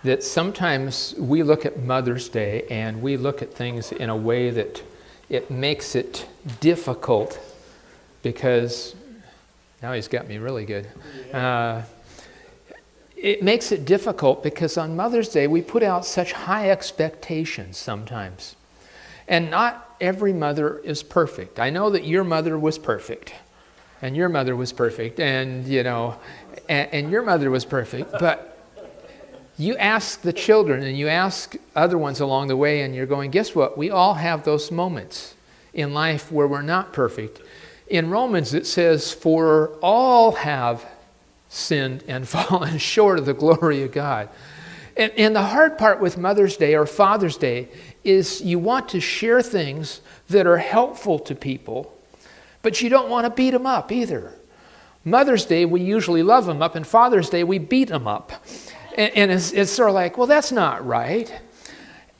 that sometimes we look at Mother's Day and we look at things in a way that it makes it difficult because, now he's got me really good. It makes it difficult because on Mother's Day we put out such high expectations sometimes. And not every mother is perfect. I know that your mother was perfect. And your mother was perfect. And, and your mother was perfect. But you ask the children and you ask other ones along the way and you're going, guess what? We all have those moments in life where we're not perfect. In Romans it says, for all have sinned and fallen short of the glory of God. And the hard part with Mother's Day or Father's Day is you want to share things that are helpful to people, but you don't want to beat them up either. Mother's Day, we usually love them up, and Father's Day, we beat them up. And it's sort of like, well, that's not right.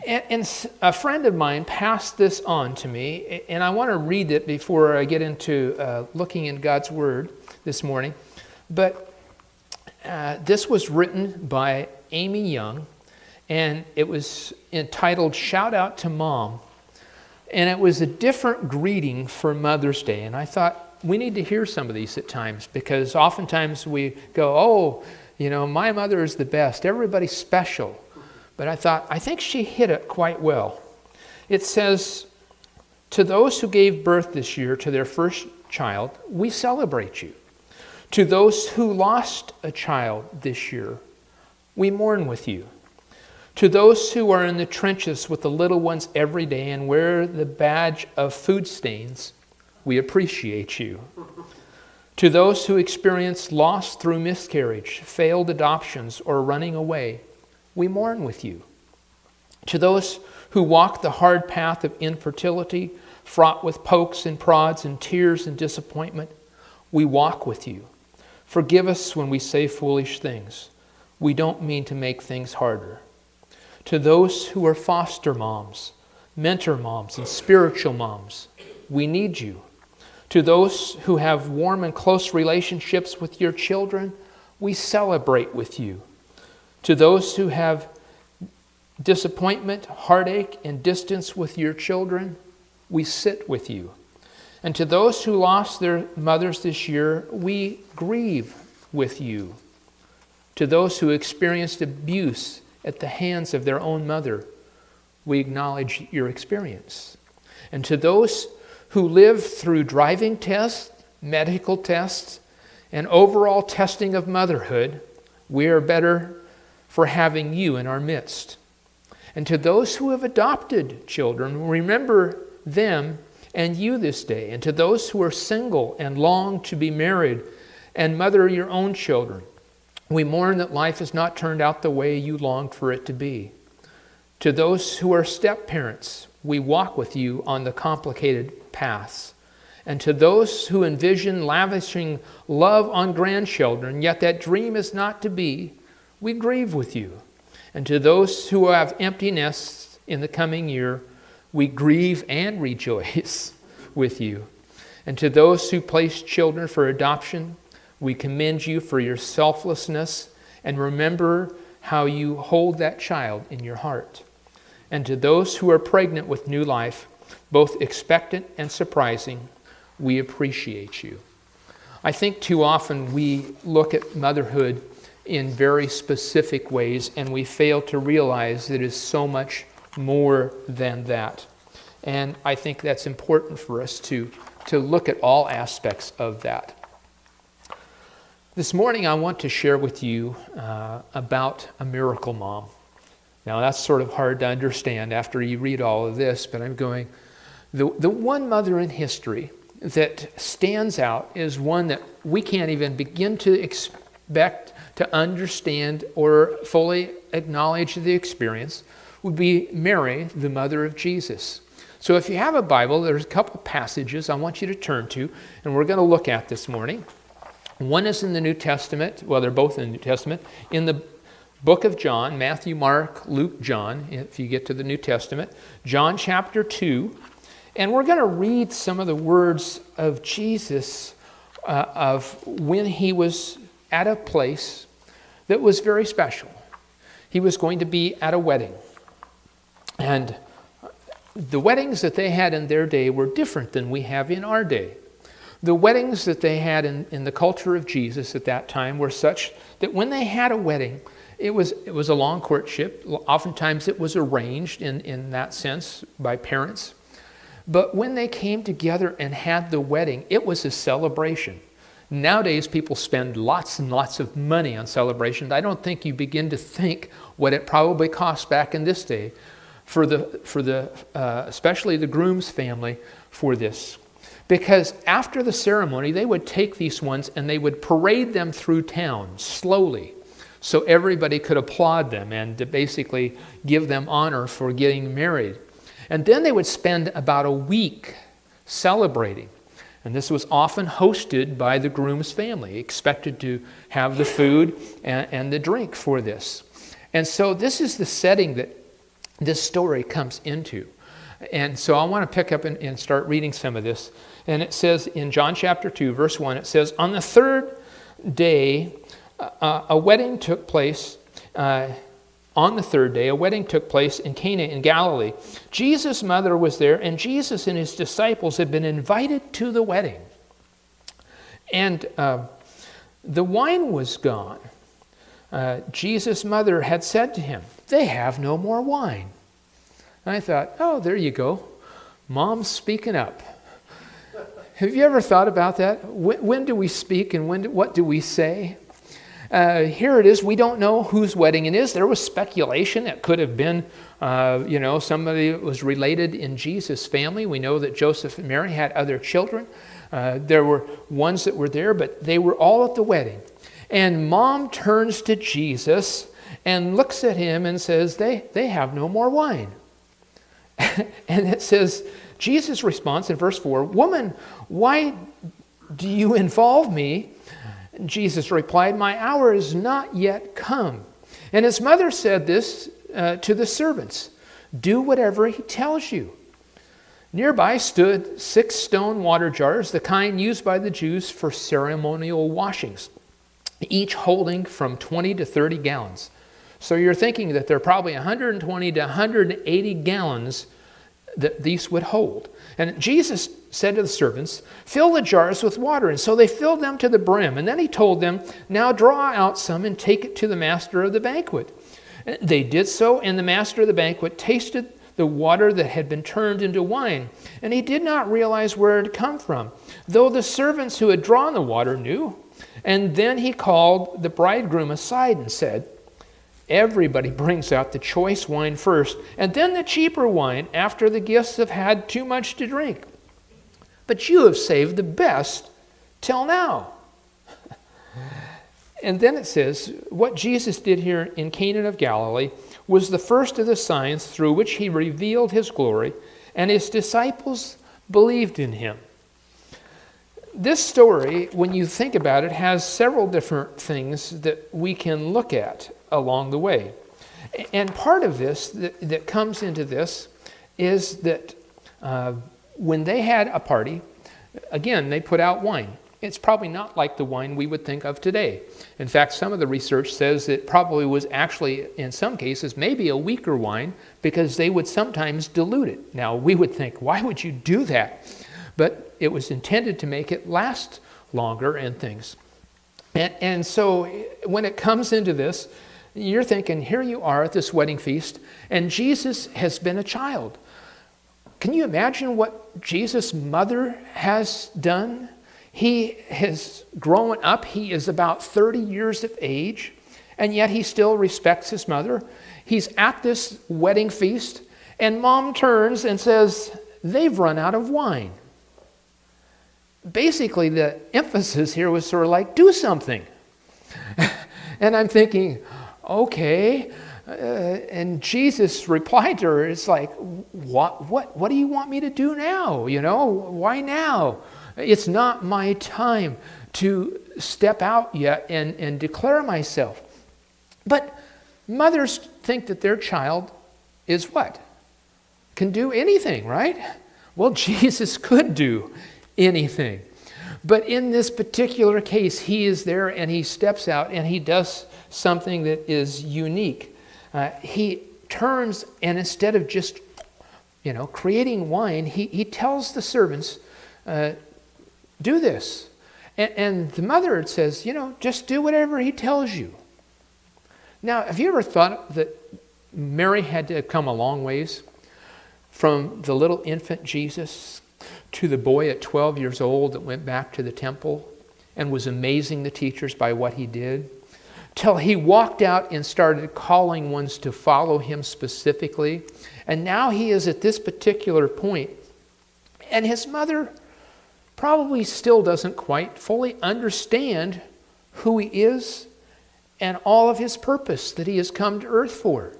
And a friend of mine passed this on to me, and I want to read it before I get into looking in God's Word this morning. But this was written by Amy Young, and it was entitled Shout Out to Mom. And it was a different greeting for Mother's Day. And I thought, we need to hear some of these at times, because oftentimes we go, oh, my mother is the best. Everybody's special. But I thought, I think she hit it quite well. It says, to those who gave birth this year to their first child, we celebrate you. To those who lost a child this year, we mourn with you. To those who are in the trenches with the little ones every day and wear the badge of food stains, we appreciate you. To those who experience loss through miscarriage, failed adoptions, or running away, we mourn with you. To those who walk the hard path of infertility, fraught with pokes and prods and tears and disappointment, we walk with you. Forgive us when we say foolish things. We don't mean to make things harder. To those who are foster moms, mentor moms, and spiritual moms, we need you. To those who have warm and close relationships with your children, we celebrate with you. To those who have disappointment, heartache, and distance with your children, we sit with you. And to those who lost their mothers this year, we grieve with you. To those who experienced abuse at the hands of their own mother, we acknowledge your experience. And to those who live through driving tests, medical tests, and overall testing of motherhood, we are better for having you in our midst. And to those who have adopted children, remember them and you this day. And to those who are single and long to be married and mother your own children, we mourn that life has not turned out the way you longed for it to be. To those who are step-parents, we walk with you on the complicated paths. And to those who envision lavishing love on grandchildren, yet that dream is not to be, we grieve with you. And to those who have empty nests in the coming year, we grieve and rejoice with you. And to those who place children for adoption, we commend you for your selflessness and remember how you hold that child in your heart. And to those who are pregnant with new life, both expectant and surprising, we appreciate you. I think too often we look at motherhood in very specific ways and we fail to realize that it is so much more than that. And I think that's important for us to look at all aspects of that. This morning I want to share with you about a miracle mom. Now that's sort of hard to understand after you read all of this, but I'm going, the one mother in history that stands out is one that we can't even begin to expect to understand or fully acknowledge the experience, would be Mary, the mother of Jesus. So if you have a Bible, there's a couple passages I want you to turn to, and we're going to look at this morning. One is in the New Testament. Well, they're both in the New Testament. In the book of John, Matthew, Mark, Luke, John, if you get to the New Testament. John chapter 2. And we're going to read some of the words of Jesus of when he was at a place that was very special. he was going to be at a wedding. And the weddings that they had in their day were different than we have in our day. The weddings that they had in the culture of Jesus at that time were such that when they had a wedding, it was a long courtship. Oftentimes it was arranged in that sense by parents. But when they came together and had the wedding, it was a celebration. Nowadays, people spend lots and lots of money on celebrations. I don't think you begin to think what it probably cost back in this day for especially the groom's family for this. Because after the ceremony, they would take these ones and they would parade them through town slowly so everybody could applaud them and to basically give them honor for getting married. And then they would spend about a week celebrating. And this was often hosted by the groom's family, expected to have the food and the drink for this. And so this is the setting that this story comes into. And so I want to pick up and start reading some of this. And it says in John chapter 2, verse 1, it says, on the third day, a wedding took place. On the third day, a wedding took place in Cana in Galilee. Jesus' mother was there, and Jesus and his disciples had been invited to the wedding. And the wine was gone. Jesus' mother had said to him, they have no more wine. And I thought, oh, there you go. Mom's speaking up. Have you ever thought about that? When do we speak and what do we say? Here it is. We don't know whose wedding it is. There was speculation. It could have been, somebody that was related in Jesus' family. We know that Joseph and Mary had other children. There were ones that were there, but they were all at the wedding. And Mom turns to Jesus and looks at him and says, they have no more wine. And it says, Jesus' response in verse 4, woman, why do you involve me? Jesus replied, my hour is not yet come. And his mother said this to the servants, do whatever he tells you. Nearby stood 6 stone water jars, the kind used by the Jews for ceremonial washings, each holding from 20 to 30 gallons. So you're thinking that there are probably 120 to 180 gallons that these would hold. And Jesus said to the servants, fill the jars with water. And so they filled them to the brim. And then he told them, now draw out some and take it to the master of the banquet. And they did so, and the master of the banquet tasted the water that had been turned into wine. And he did not realize where it had come from, though the servants who had drawn the water knew. And then he called the bridegroom aside and said, everybody brings out the choice wine first, and then the cheaper wine after the guests have had too much to drink. But you have saved the best till now. And then it says, what Jesus did here in Cana of Galilee was the first of the signs through which he revealed his glory, and his disciples believed in him. This story, when you think about it, has several different things that we can look at along the way. And part of this that comes into this is that when they had a party, again, they put out wine. It's probably not like the wine we would think of today. In fact, some of the research says it probably was actually, in some cases, maybe a weaker wine because they would sometimes dilute it. Now, we would think, why would you do that? But it was intended to make it last longer and things. And so when it comes into this, you're thinking, here you are at this wedding feast, and Jesus has been a child. Can you imagine what Jesus' mother has done? He has grown up. He is about 30 years of age, and yet he still respects his mother. He's at this wedding feast, and Mom turns and says, they've run out of wine. Basically, the emphasis here was sort of like, do something. And I'm thinking, okay. And Jesus replied to her, it's like, what do you want me to do now? Why now? It's not my time to step out yet and declare myself. But mothers think that their child is what? Can do anything, right? Well, Jesus could do anything. But in this particular case, he is there and he steps out and he does something that is unique. he turns, and instead of just, creating wine, he tells the servants, do this. And the mother says, just do whatever he tells you. Now, have you ever thought that Mary had to come a long ways from the little infant Jesus to the boy at 12 years old that went back to the temple and was amazing the teachers by what he did, till he walked out and started calling ones to follow him specifically. And now he is at this particular point, and his mother probably still doesn't quite fully understand who he is and all of his purpose that he has come to earth for.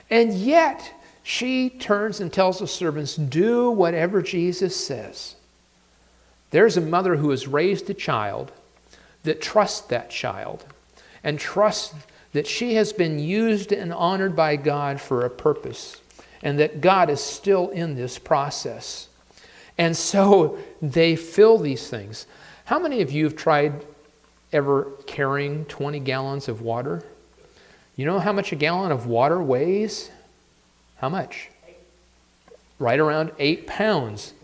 And yet, she turns and tells the servants, do whatever Jesus says. There's a mother who has raised a child that trusts that child and trusts that she has been used and honored by God for a purpose and that God is still in this process. And so they fill these things. How many of you have tried ever carrying 20 gallons of water? You know how much a gallon of water weighs? How much? Right around 8 pounds.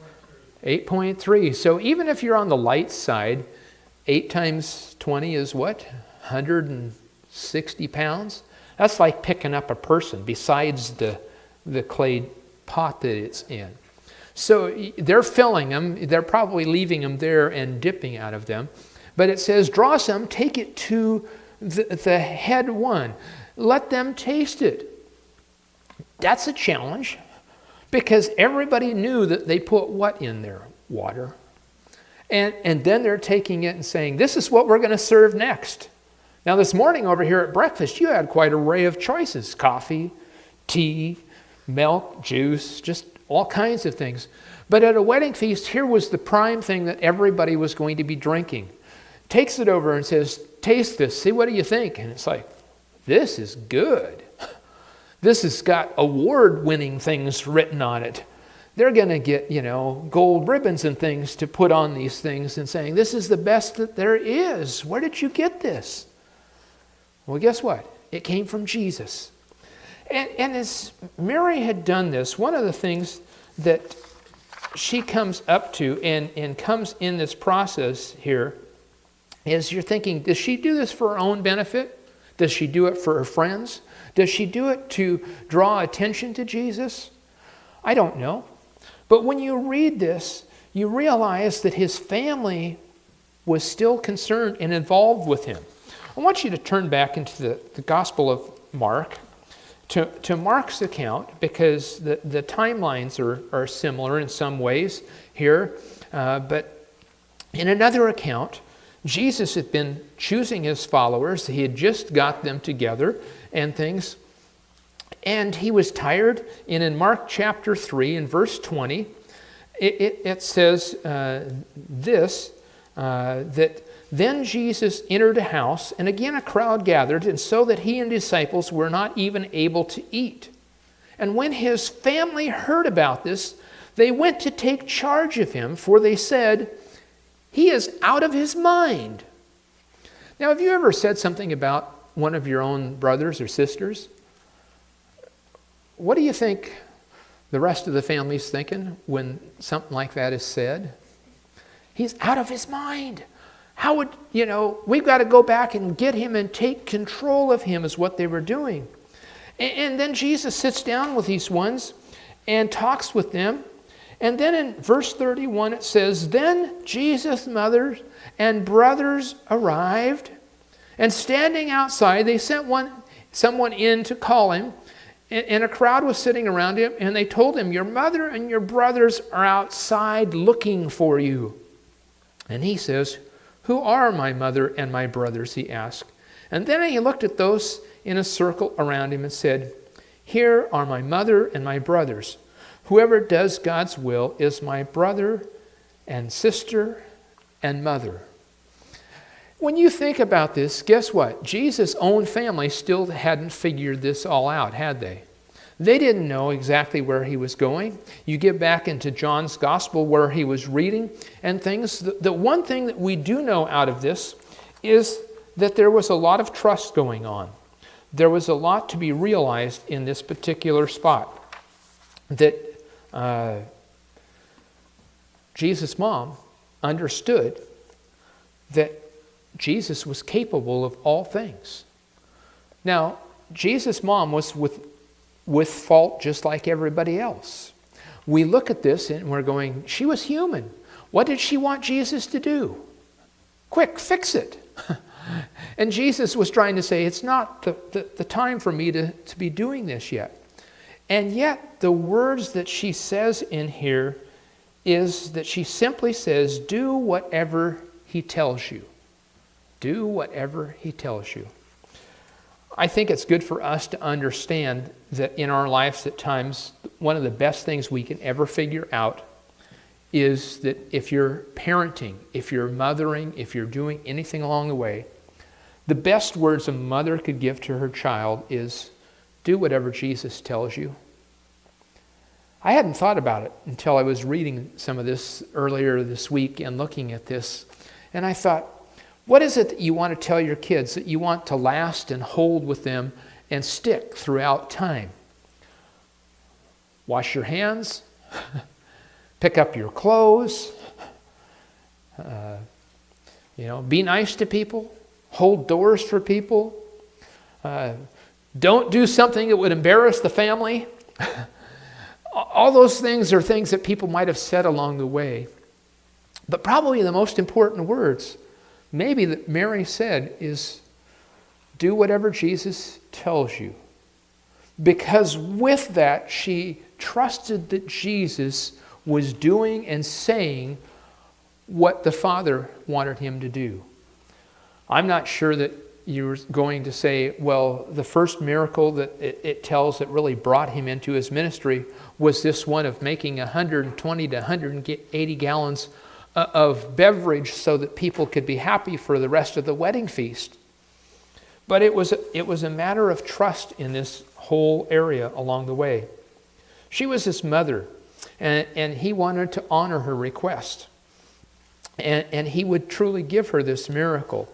8.3. So even if you're on the light side, 8 times 20 is what? 160 pounds? That's like picking up a person besides the clay pot that it's in. So they're filling them. They're probably leaving them there and dipping out of them. But it says, draw some, take it to the head one. Let them taste it. That's a challenge because everybody knew that they put what in their water. And then they're taking it and saying, this is what we're going to serve next. Now this morning over here at breakfast, you had quite an array of choices. Coffee, tea, milk, juice, just all kinds of things. But at a wedding feast, here was the prime thing that everybody was going to be drinking. Takes it over and says, taste this, see what do you think? And it's like, this is good. This has got award-winning things written on it. They're going to get, gold ribbons and things to put on these things and saying, this is the best that there is. Where did you get this? Well, guess what? It came from Jesus. And as Mary had done this, one of the things that she comes up to and comes in this process here is you're thinking, does she do this for her own benefit? Does she do it for her friends? Does she do it to draw attention to Jesus? I don't know. But when you read this, you realize that his family was still concerned and involved with him. I want you to turn back into the Gospel of Mark, to Mark's account, because the timelines are similar in some ways here. But in another account, Jesus had been choosing his followers. He had just got them together and things. And he was tired. And in Mark chapter 3, in verse 20, it says that then Jesus entered a house, and again a crowd gathered, and so that he and disciples were not even able to eat. And when his family heard about this, they went to take charge of him, for they said, he is out of his mind. Now, have you ever said something about one of your own brothers or sisters? What do you think the rest of the family's thinking when something like that is said? He's out of his mind. How would, we've got to go back and get him and take control of him is what they were doing. And then Jesus sits down with these ones and talks with them. And then in verse 31 it says, then Jesus' mother and brothers arrived, and standing outside they sent someone in to call him. And a crowd was sitting around him, and they told him, your mother and your brothers are outside looking for you. And he says, who are my mother and my brothers? He asked. And then he looked at those in a circle around him and said, here are my mother and my brothers. Whoever does God's will is my brother and sister and mother. When you think about this, guess what? Jesus' own family still hadn't figured this all out, had they? They didn't know exactly where he was going. You get back into John's gospel where he was reading and things. The one thing that we do know out of this is that there was a lot of trust going on. there was a lot to be realized in this particular spot. That Jesus' mom understood that Jesus was capable of all things. Now, Jesus' mom was with fault just like everybody else. We look at this and we're going, she was human. What did she want Jesus to do? Quick, fix it. And Jesus was trying to say, it's not the time for me to be doing this yet. And yet, the words that she says in here is that she simply says, do whatever he tells you. Do whatever he tells you. I think it's good for us to understand that in our lives at times, one of the best things we can ever figure out is that if you're parenting, if you're mothering, if you're doing anything along the way, the best words a mother could give to her child is, do whatever Jesus tells you. I hadn't thought about it until I was reading some of this earlier this week and looking at this. And I thought, what is it that you want to tell your kids that you want to last and hold with them and stick throughout time? Wash your hands, pick up your clothes, be nice to people, hold doors for people, don't do something that would embarrass the family. All those things are things that people might have said along the way. But probably the most important words, maybe that Mary said, is do whatever Jesus tells you. Because with that, she trusted that Jesus was doing and saying what the Father wanted him to do. I'm not sure that you're going to say, well, the first miracle that it tells that really brought him into his ministry was this one of making 120 to 180 gallons of beverage so that people could be happy for the rest of the wedding feast. But it was a matter of trust in this whole area along the way. She was his mother, and he wanted to honor her request. And he would truly give her this miracle.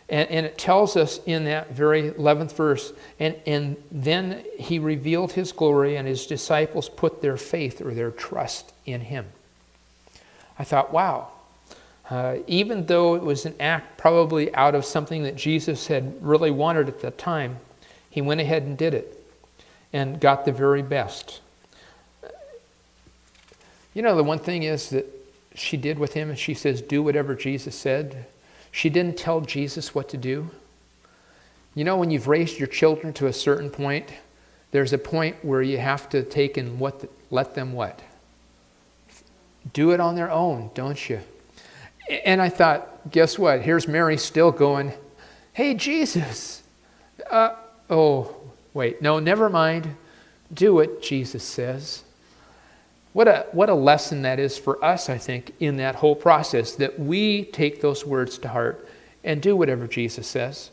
And it tells us in that very 11th verse, and then he revealed his glory, and his disciples put their faith or their trust in him. I thought, wow, even though it was an act probably out of something that Jesus had really wanted at the time, he went ahead and did it and got the very best. You know, the one thing is that she did with him, and she says, do whatever Jesus said. She didn't tell Jesus what to do. You know, when you've raised your children to a certain point, there's a point where you have to take and let them what? Do it on their own, don't you? And I thought, guess what? Here's Mary still going, hey, Jesus. Never mind. Do what Jesus says. What a lesson that is for us, I think, in that whole process, that we take those words to heart and do whatever Jesus says.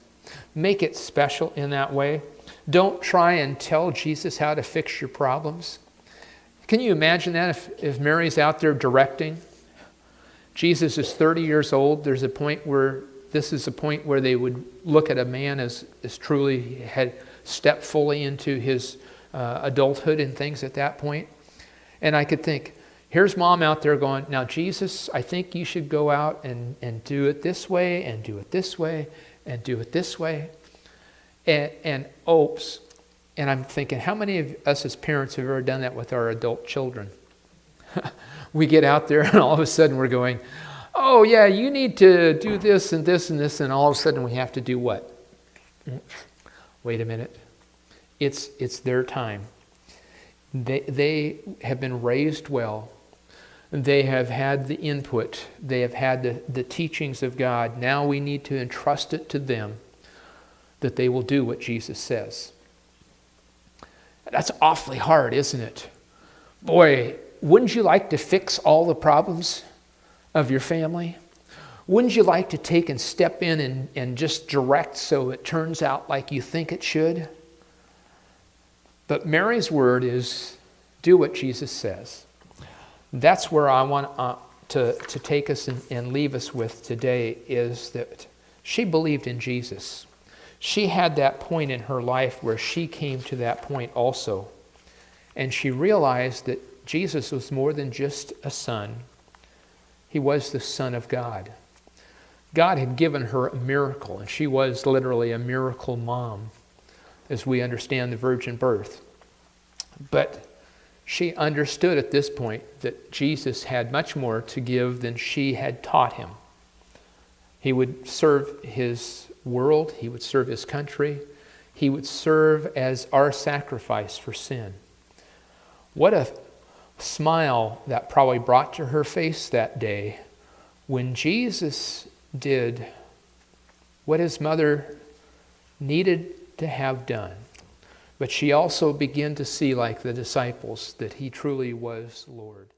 Make it special in that way. Don't try and tell Jesus how to fix your problems. Can you imagine that if Mary's out there directing? Jesus is 30 years old. This is a point where they would look at a man as truly had stepped fully into his adulthood and things at that point. And I could think, here's mom out there going, now Jesus, I think you should go out and do it this way, and do it this way, and do it this way. And oops. And I'm thinking, how many of us as parents have ever done that with our adult children? We get out there and all of a sudden we're going, oh yeah, you need to do this and this and this, and all of a sudden we have to do what? Wait a minute. It's their time. They have been raised well. They have had the input. They have had the teachings of God. Now we need to entrust it to them that they will do what Jesus says. That's awfully hard, isn't it? Boy, wouldn't you like to fix all the problems of your family? Wouldn't you like to take and step in and just direct so it turns out like you think it should? But Mary's word is, do what Jesus says. That's where I want to take us and leave us with today, is that she believed in Jesus. she had that point in her life where she came to that point also. And she realized that Jesus was more than just a son. He was the Son of God. God had given her a miracle, and she was literally a miracle mom, as we understand the virgin birth. But she understood at this point that Jesus had much more to give than she had taught him. He would serve his world, he would serve his country, he would serve as our sacrifice for sin. What a smile that probably brought to her face that day when Jesus did what his mother needed to have done. But she also began to see, like the disciples, that he truly was Lord.